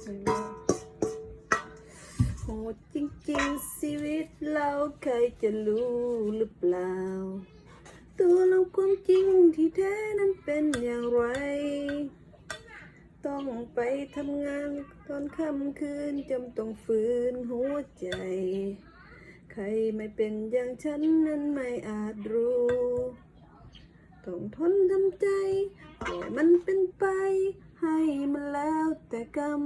โหดจริงๆชีวิตเราเคยจะรู้หรือเปล่าตัวเราความจริงที่แท้นั้นเป็นอย่างไรต้องไปทำงานตอนค่ำคืนจำต้องฝืนหัวใจใครไม่เป็นอย่างฉันนั้นไม่อาจรู้ต้องทนทำใจปล่อยมันเป็นไปให้มันแล้วแต่กรรม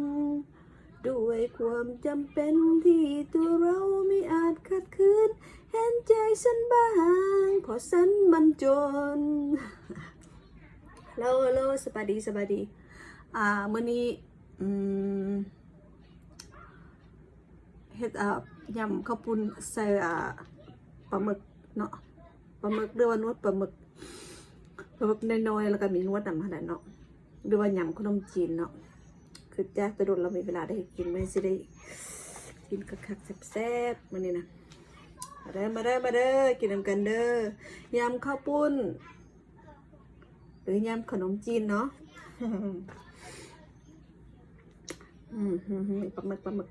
ด้วยความจำเป็นที่ตัวเราไม่อาจขัดขืนเห็นใจฉันบ้างเพราะฉันมันจนโลสบายดีมื้อนี้เฮ็ดยำข้าวปุ้นใส่ปลาหมึกเนาะปลาหมึกเรียกว่านวดปลาหมึกน้อยๆแล้วก็มีนวดนำขนาดเนาะหรือว่ายำขนมจีนเนาะคือแจ๊กตะดุดเรามีเวลาได้กินไม่สิได้กินคักๆแซ่บๆมื้อนี้นะมาเด้อกินนำกันเด้อยำข้าวปุ้นหรือยำขนมจีนเนาะปลาหมึก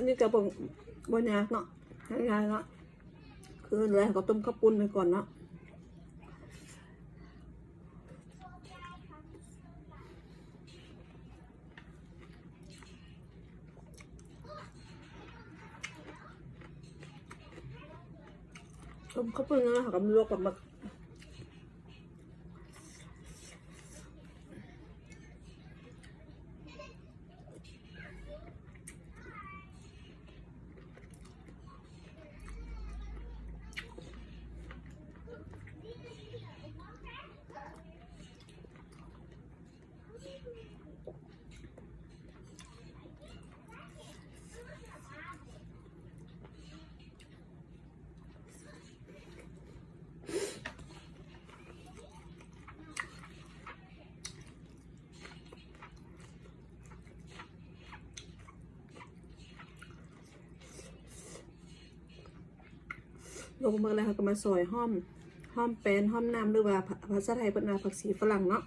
นี่จะบนยากเนาะง่ายๆเนาะคืออะไรก็ต้มข้าวปุ้นไปก่อนเนาะต้มข้าวปุ้นแล้วค่ะกับลวกกับมักลงมาแล้วค่ะก็มาซอยห้อมแป้นห้อมน้ำหรือว่าภาษาไทยเป็นผักชีฝรั่งเนาะ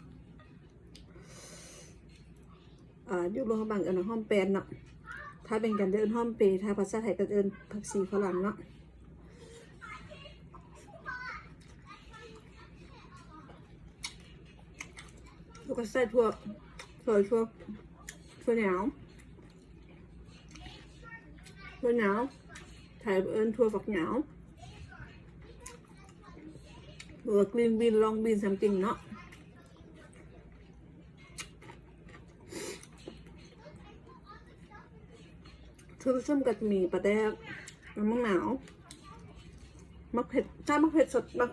ยุโรปบางเอิญห้อมแป้นเนาะถ้าเป็นกันเดินห้อมเปถ้าภาษาไทยก็เดินผักชีฝรั่งเนาะแล้วก็ใส่ถั่วเหนียวไทยเอิญถั่วฝักเหนียวหรือกรีนบีนลองบีนซัมติงเนาะชุบส้มกับหมี่ปลาแดกน้ำมันหนาวมักเผ็ดถ้ามักเผ็ดสดกับ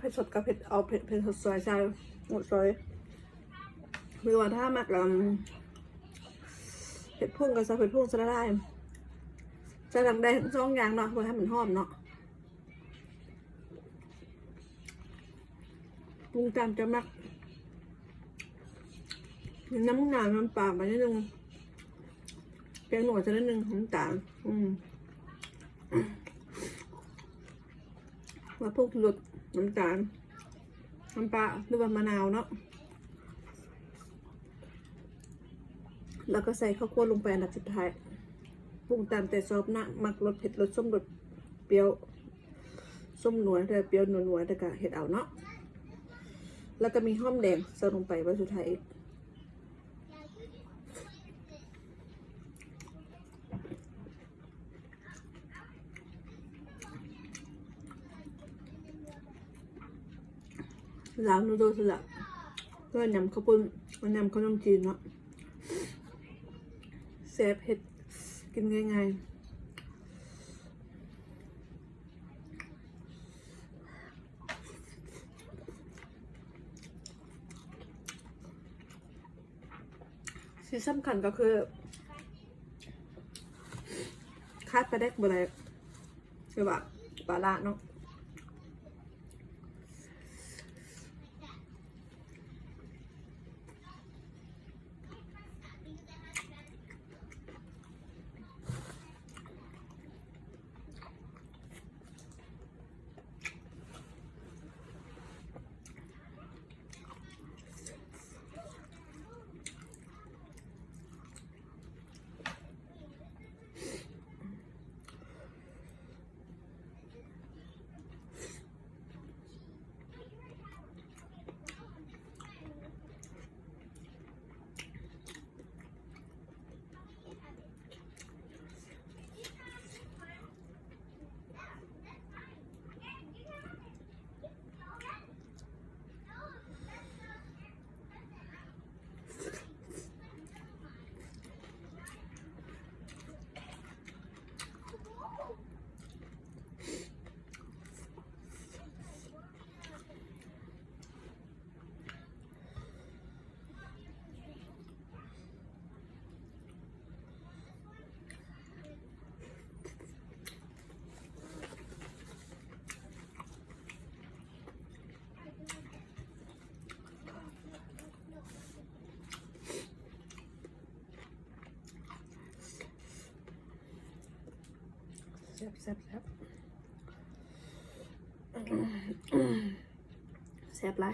เผ็ดเอาเผ็ดสดซอยใส่หมดซอยหรือว่าถ้ามักเผ็ดพุ่งกับใส่เผ็ดพุ่งจะได้ใส่ดังแดง2 อย่างเนาะเพื่อให้มันหอมเนาะปรุงตามจะมักน้ำมันหนาวน้ำปลาไปนิดนึงแกงหน่อจะนิดนึงน้ำตาลว่าพวกรสน้ำตาลน้ำปลาหรือว่ามะนาวเนาะแล้วก็ใส่ข้าวคั่วลงไปอันดับสุดท้ายปรุงตามแต่ชอบนะมักรสเผ็ดรสส้มรสเปรี้ยวส้มหนวลแต่เปรี้ยวนัวแต่ก็เห็ดเอาเนาะแล้วก็มีหอมแดงใส่ลงไปไว้สุดท้ายล้างนูโดสละก็ยำข้าวปุ้นมันยำขนมจีนเนาะแซ่บเผ็ดกินง่าย ที่สำคัญก็คือคาดปลาแดกบ่ได้คือว่าปลาละเนาะแซ่บแซ่บแซ่บแซ่บไร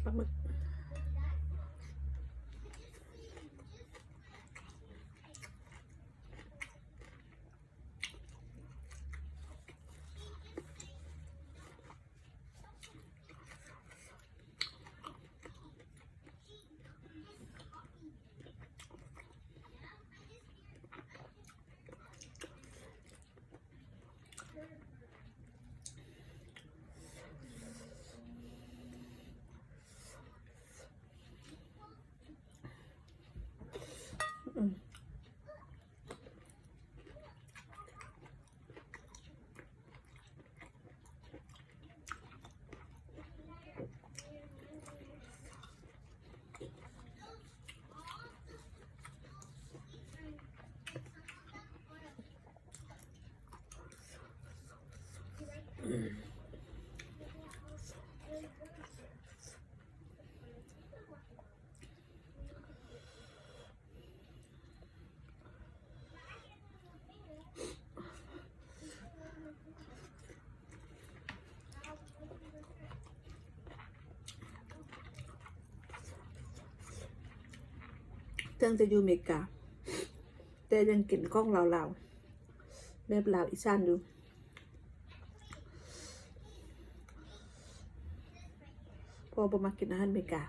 ปลาหมึกเรื่องจะอยู่อเมริกาแต่ยังกินข้องลาวๆแบบลาวอีสานอยู่พอประมากินอาหารอเมริกา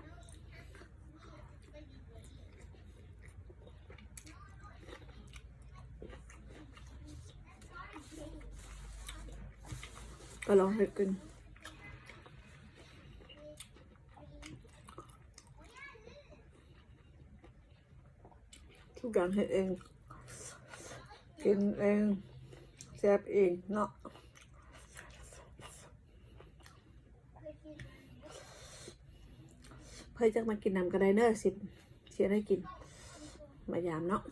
ก็ลองให้กินทุกอย่างให้เองกินเองแซ่บเองเนาะพ ยจะมากินน้ำกระไดเนอร์สิเสียได้กินมายามเนาะ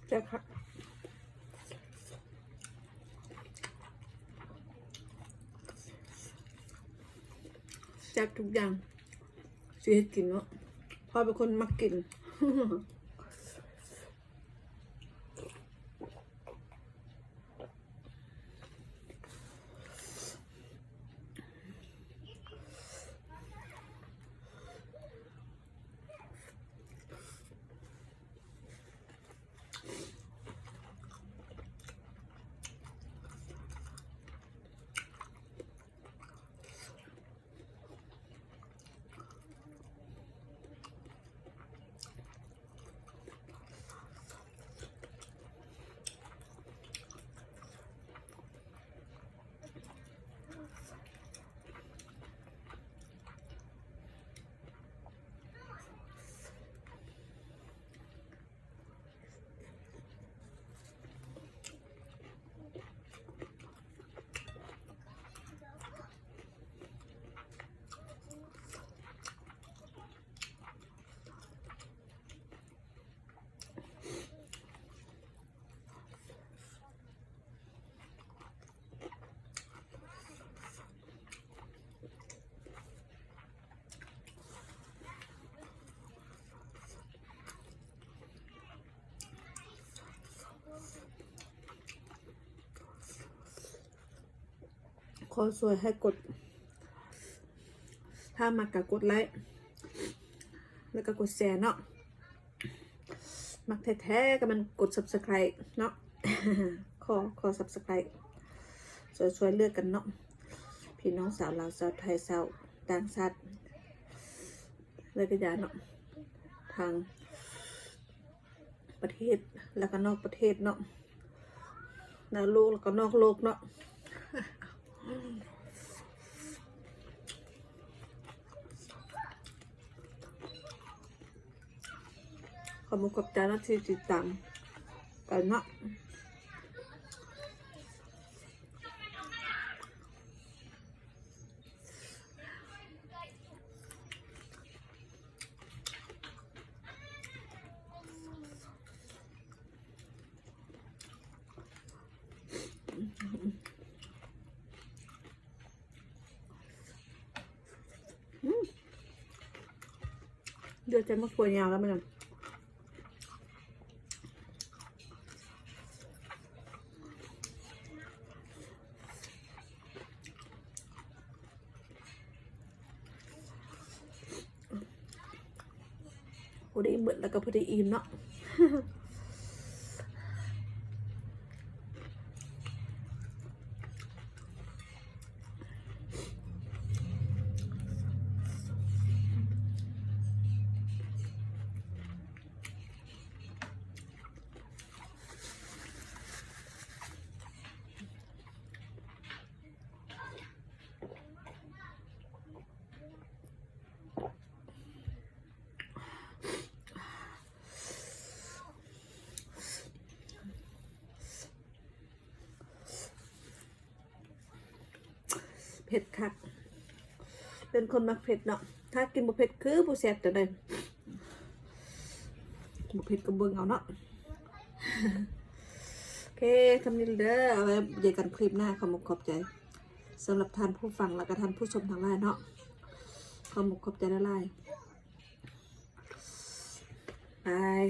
เจ้าค่ะจับทุกอย่างซื้อให้กินเนาะพ่อเป็นคนมักกิน อสวยให้กด ถ้ามากกดไลค์แล้วก็กดแชร์เนาะมักแท้ๆก็มันกด subscribe เนาะ ขอ subscribe สวยๆเลือกกันเนาะพี่น้องสาวลาวสาวไทยสาวต่างชาติเลยก็อย่าเนาะทางประเทศแล้วก็นอกประเทศเนาะในโลกแล้วก็นอกโลกเนาะ ขอบคุณกับใจนะที่ติดตามกันเนาะเดือดใจมากกว่ายาวแล้วมันพอดีเบิดแล้วก็พอดีอิ่มเนาะ เผ็ดคักเป็นคนมักเผ็ดเนาะถ้ากินบ่เผ็ดคือบ่แซ่บแต่ใดบ่เผ็ดก็เบิ่งเอาเนาะ โอเคทำนี้เด้อเอาไว้เจอกันคลิปหน้าขอบใจสำหรับท่านผู้ฟังและก็ท่านผู้ชมทางไลน์เนาะขอบใจหลายๆบาย